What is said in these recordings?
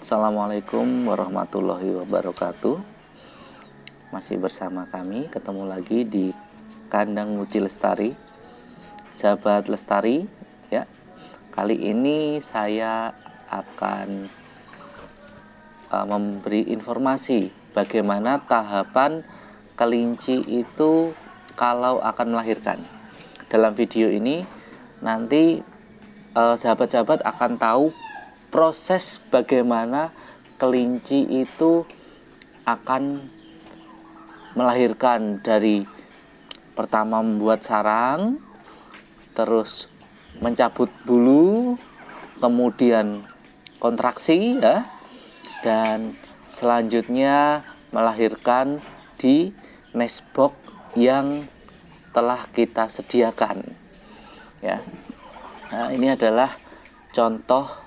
Assalamualaikum warahmatullahi wabarakatuh. Masih bersama kami, ketemu lagi di Kandang Muti Lestari, sahabat lestari ya. Kali ini saya akan memberi informasi bagaimana tahapan kelinci itu kalau akan melahirkan. Dalam video ini nanti sahabat-sahabat akan tahu proses bagaimana kelinci itu akan melahirkan, dari pertama membuat sarang, terus mencabut bulu, kemudian kontraksi ya, dan selanjutnya melahirkan di nest box yang telah kita sediakan ya. Nah, ini adalah contoh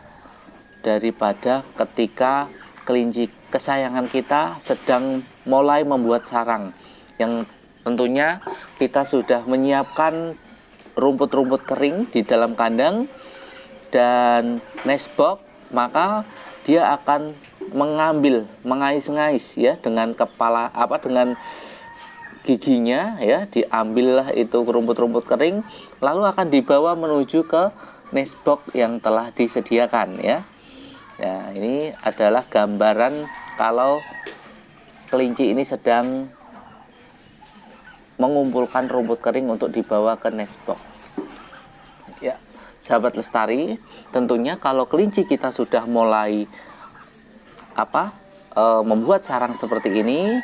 daripada ketika kelinci kesayangan kita sedang mulai membuat sarang, yang tentunya kita sudah menyiapkan rumput-rumput kering di dalam kandang dan nest box, maka dia akan mengambil, mengais-ngais ya dengan dengan giginya ya, diambillah itu rumput-rumput kering, lalu akan dibawa menuju ke nest box yang telah disediakan ya. Ya, ini adalah gambaran kalau kelinci ini sedang mengumpulkan rumput kering untuk dibawa ke nest box. Ya, sahabat lestari, tentunya kalau kelinci kita sudah mulai membuat sarang seperti ini,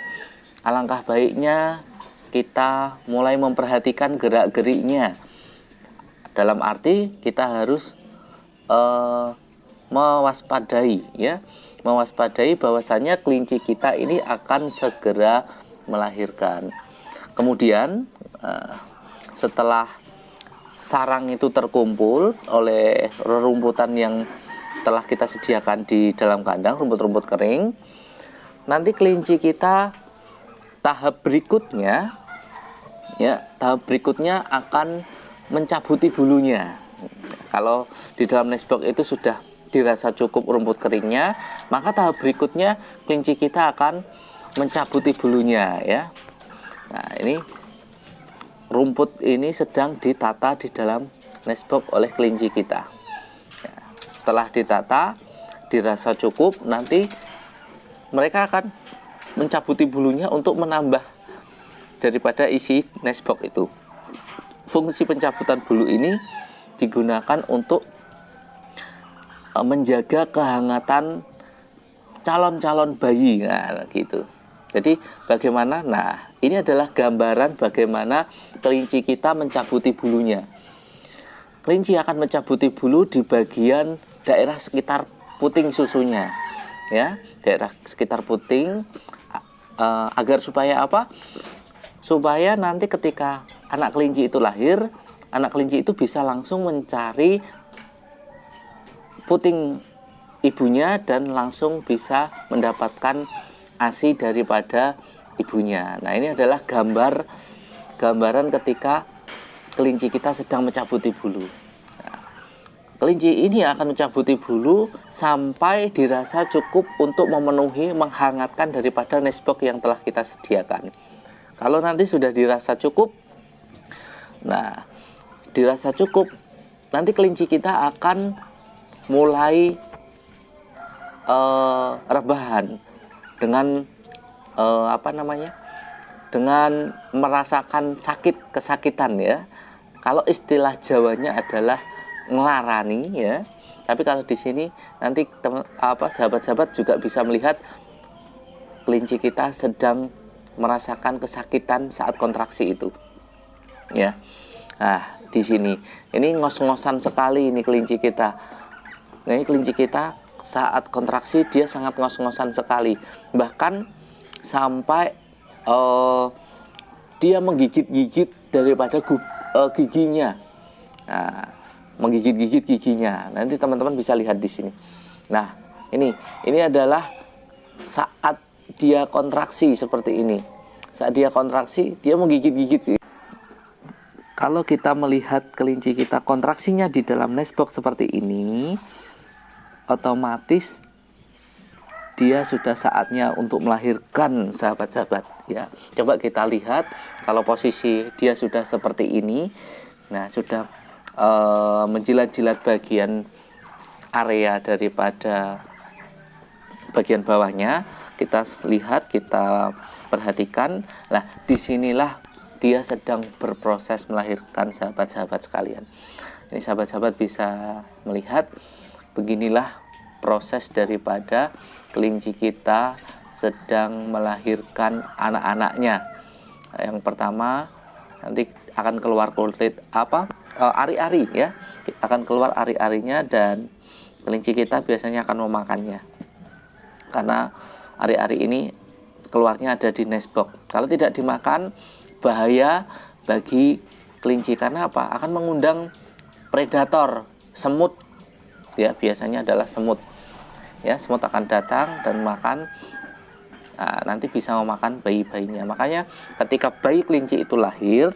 alangkah baiknya kita mulai memperhatikan gerak-geriknya. Dalam arti kita harus mewaspadai bahwasanya kelinci kita ini akan segera melahirkan. Kemudian setelah sarang itu terkumpul oleh rerumputan yang telah kita sediakan di dalam kandang, rumput-rumput kering, nanti kelinci kita tahap berikutnya akan mencabuti bulunya. Kalau di dalam nest box itu sudah dirasa cukup rumput keringnya, maka tahap berikutnya kelinci kita akan mencabuti bulunya ya. Nah, ini rumput ini sedang ditata di dalam nest box oleh kelinci kita ya. Setelah ditata, dirasa cukup, nanti mereka akan mencabuti bulunya untuk menambah daripada isi nest box itu. Fungsi pencabutan bulu ini digunakan untuk menjaga kehangatan calon-calon bayi, nah gitu. Jadi bagaimana? Nah, ini adalah gambaran bagaimana kelinci kita mencabuti bulunya. Kelinci akan mencabuti bulu di bagian daerah sekitar puting susunya, ya, daerah sekitar puting, agar supaya apa? Supaya nanti ketika anak kelinci itu lahir, anak kelinci itu bisa langsung mencari puting ibunya dan langsung bisa mendapatkan ASI daripada ibunya. Nah, ini adalah gambaran ketika kelinci kita sedang mencabuti bulu. Nah, kelinci ini akan mencabuti bulu sampai dirasa cukup untuk memenuhi, menghangatkan daripada nest box yang telah kita sediakan. Kalau nanti sudah dirasa cukup, nah, dirasa cukup, nanti kelinci kita akan mulai rebahan dengan dengan merasakan kesakitan ya. Kalau istilah Jawanya adalah ngelarani ya. Tapi kalau di sini nanti sahabat-sahabat juga bisa melihat kelinci kita sedang merasakan kesakitan saat kontraksi itu ya. Nah, di sini ini ngos-ngosan sekali ini kelinci kita. Nah, ini kelinci kita saat kontraksi dia sangat ngos-ngosan sekali, bahkan sampai dia menggigit-gigit daripada giginya. Nah, menggigit-gigit giginya. Nanti teman-teman bisa lihat di sini. Nah, ini adalah saat dia kontraksi seperti ini. Saat dia kontraksi, dia menggigit-gigit. Kalau kita melihat kelinci kita kontraksinya di dalam nest box seperti ini, otomatis dia sudah saatnya untuk melahirkan, sahabat-sahabat ya. Coba kita lihat kalau posisi dia sudah seperti ini. Nah, sudah menjilat-jilat bagian area daripada bagian bawahnya. Kita lihat, kita perhatikan. Nah, disinilah dia sedang berproses melahirkan, sahabat-sahabat sekalian. Ini sahabat-sahabat bisa melihat, beginilah proses daripada kelinci kita sedang melahirkan anak-anaknya. Yang pertama nanti akan keluar kulit ari-ari ya, akan keluar ari-arinya, dan kelinci kita biasanya akan memakannya karena ari-ari ini keluarnya ada di nest box. Kalau tidak dimakan bahaya bagi kelinci, karena apa? Akan mengundang predator, semut ya, biasanya adalah semut ya. Semut akan datang dan makan, nanti bisa memakan bayi-bayinya. Makanya ketika bayi kelinci itu lahir,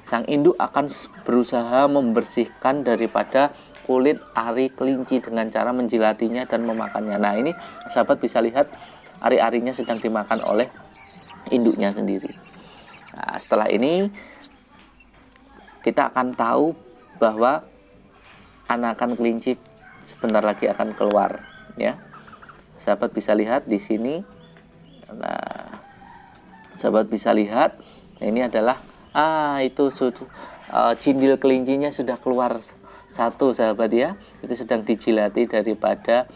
sang induk akan berusaha membersihkan daripada kulit ari kelinci dengan cara menjilatinya dan memakannya. Nah, ini sahabat bisa lihat ari-arinya sedang dimakan oleh induknya sendiri. Nah, setelah ini kita akan tahu bahwa anakan kelinci sebentar lagi akan keluar ya. Sahabat bisa lihat di sini. Nah, sahabat bisa lihat, ini adalah itu cindil kelincinya sudah keluar satu, sahabat ya. Itu sedang dijilati daripada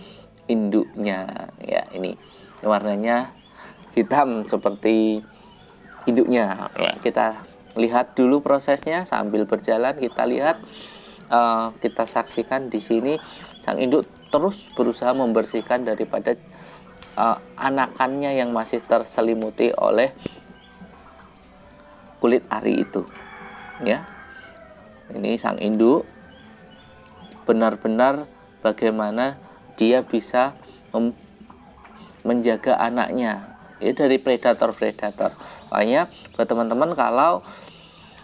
induknya ya. Ini warnanya hitam seperti induknya ya. Kita lihat dulu prosesnya sambil berjalan. Kita lihat, kita saksikan di sini sang induk terus berusaha membersihkan daripada anakannya yang masih terselimuti oleh kulit ari itu ya. Ini sang induk benar-benar bagaimana dia bisa menjaga anaknya ya dari predator-predator. Makanya buat teman-teman, kalau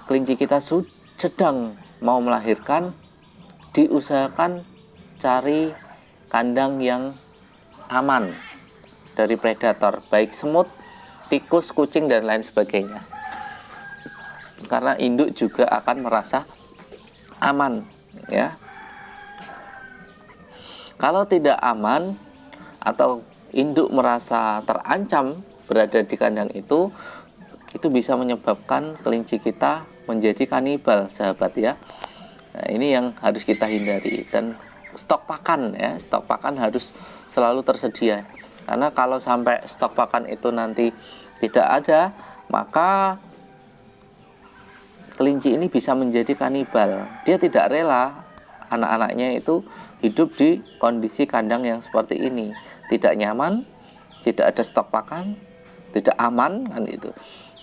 kelinci kita sedang mau melahirkan, diusahakan cari kandang yang aman dari predator, baik semut, tikus, kucing, dan lain sebagainya. Karena induk juga akan merasa aman ya. Kalau tidak aman atau induk merasa terancam berada di kandang itu bisa menyebabkan kelinci kita menjadi kanibal, sahabat ya. Nah, ini yang harus kita hindari. Dan stok pakan ya, stok pakan harus selalu tersedia. Karena kalau sampai stok pakan itu nanti tidak ada, maka kelinci ini bisa menjadi kanibal. Dia tidak rela anak-anaknya itu hidup di kondisi kandang yang seperti ini, tidak nyaman, tidak ada stok pakan, tidak aman kan itu.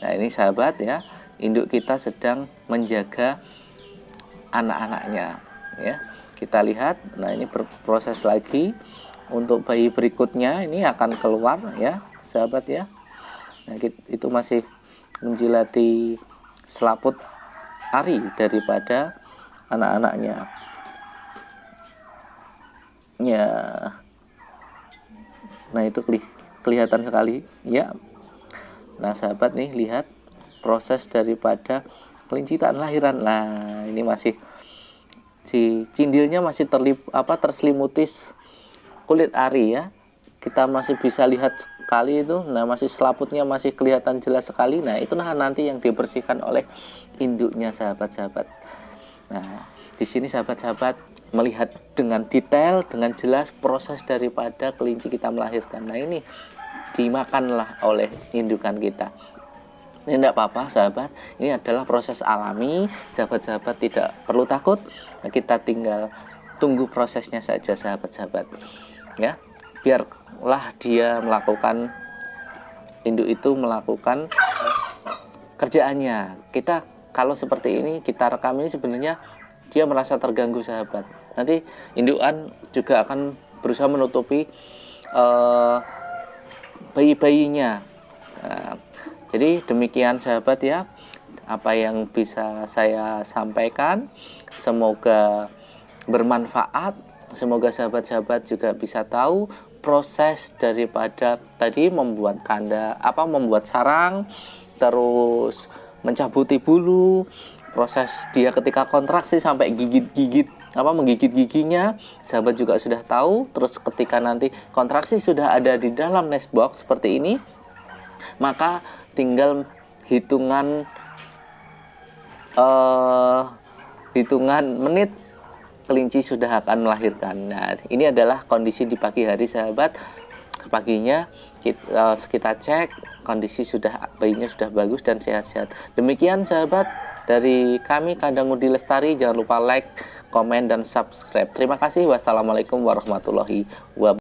Nah, ini sahabat ya, induk kita sedang menjaga anak-anaknya ya. Kita lihat, nah ini berproses lagi untuk bayi berikutnya, ini akan keluar ya, sahabat ya. Nah, itu masih menjilati selaput ari daripada anak-anaknya ya. Nah, itu kelihatan sekali ya. Nah, sahabat nih, lihat proses daripada kelinci tak lahiran. Nah, ini masih si cindilnya masih terselimuti kulit ari ya. Kita masih bisa lihat sekali itu. Nah, masih selaputnya masih kelihatan jelas sekali. Nah, itu nanti yang dibersihkan oleh induknya, sahabat-sahabat. Nah, di sini sahabat-sahabat melihat dengan detail, dengan jelas proses daripada kelinci kita melahirkan. Nah, ini dimakanlah oleh indukan kita. Ini tidak apa-apa, sahabat. Ini adalah proses alami. Sahabat-sahabat tidak perlu takut. Nah, kita tinggal tunggu prosesnya saja, sahabat-sahabat. Ya, biarlah dia melakukan, induk itu melakukan kerjaannya. Kita kalau seperti ini, kita rekam ini, sebenarnya dia merasa terganggu, sahabat. Nanti indukan juga akan berusaha menutupi bayi-bayinya. Nah, jadi demikian, sahabat ya, apa yang bisa saya sampaikan. Semoga bermanfaat Semoga sahabat-sahabat juga bisa tahu proses daripada tadi membuat membuat sarang, terus mencabuti bulu, proses dia ketika kontraksi sampai menggigit giginya, sahabat juga sudah tahu. Terus ketika nanti kontraksi sudah ada di dalam nest box seperti ini, maka tinggal hitungan menit kelinci sudah akan melahirkan. Nah, ini adalah kondisi di pagi hari sahabat. Paginya kita cek kondisi bayinya sudah bagus dan sehat-sehat. Demikian sahabat dari kami Kandang Ngudi Lestari. Jangan lupa like, komen, dan subscribe. Terima kasih. Wassalamualaikum warahmatullahi wabarakatuh.